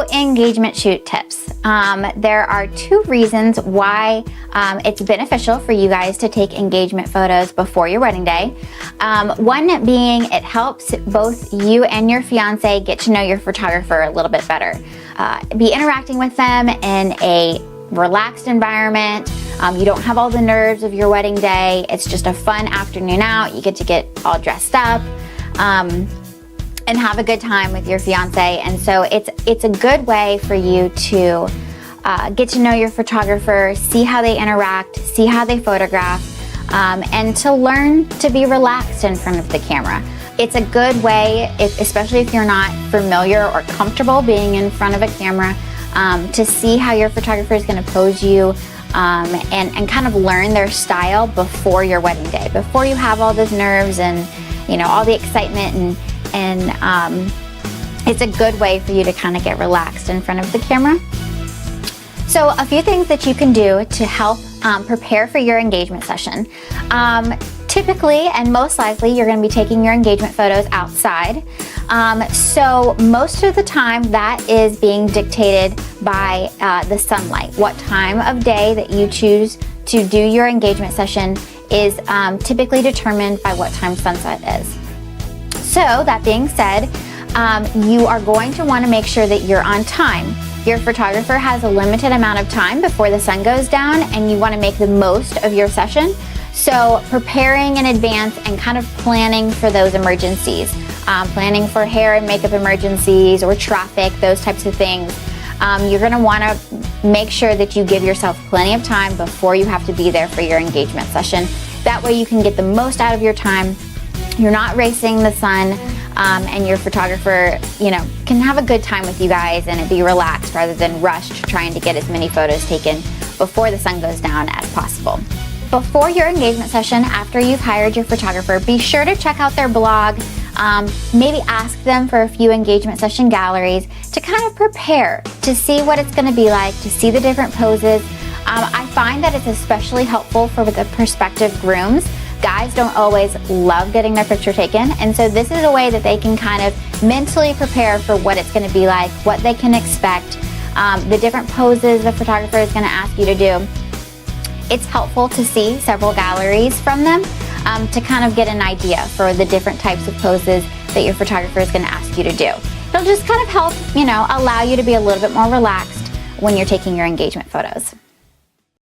Engagement shoot tips. There are 2 reasons why it's beneficial for you guys to take engagement photos before your wedding day. One being it helps both you and your fiance get to know your photographer a little bit better. Be interacting with them in a relaxed environment. You don't have all the nerves of your wedding day. It's just a fun afternoon out. You get to get all dressed up. And have a good time with your fiance. And so it's a good way for you to get to know your photographer, see how they interact, see how they photograph, and to learn to be relaxed in front of the camera. It's a good way, especially if you're not familiar or comfortable being in front of a camera, to see how your photographer is going to pose you and kind of learn their style before your wedding day, before you have all those nerves and all the excitement and it's a good way for you to kind of get relaxed in front of the camera. So a few things that you can do to help prepare for your engagement session. Typically and most likely you're going to be taking your engagement photos outside. So most of the time that is being dictated by the sunlight. What time of day that you choose to do your engagement session is typically determined by what time sunset is. So that being said, you are going to want to make sure that you're on time. Your photographer has a limited amount of time before the sun goes down and you want to make the most of your session. So preparing in advance and kind of planning for those emergencies, planning for hair and makeup emergencies or traffic, those types of things. You're going to want to make sure that you give yourself plenty of time before you have to be there for your engagement session. That way you can get the most out of your time. You're not racing the sun, and your photographer, can have a good time with you guys and be relaxed rather than rushed trying to get as many photos taken before the sun goes down as possible. Before your engagement session, after you've hired your photographer, be sure to check out their blog. Maybe ask them for a few engagement session galleries to kind of prepare to see what it's going to be like, to see the different poses. I find that it's especially helpful for the prospective grooms. Guys don't always love getting their picture taken, and so this is a way that they can kind of mentally prepare for what it's going to be like, what they can expect, the different poses the photographer is going to ask you to do. It's helpful to see several galleries from them to kind of get an idea for the different types of poses that your photographer is going to ask you to do. It'll just kind of help, allow you to be a little bit more relaxed when you're taking your engagement photos.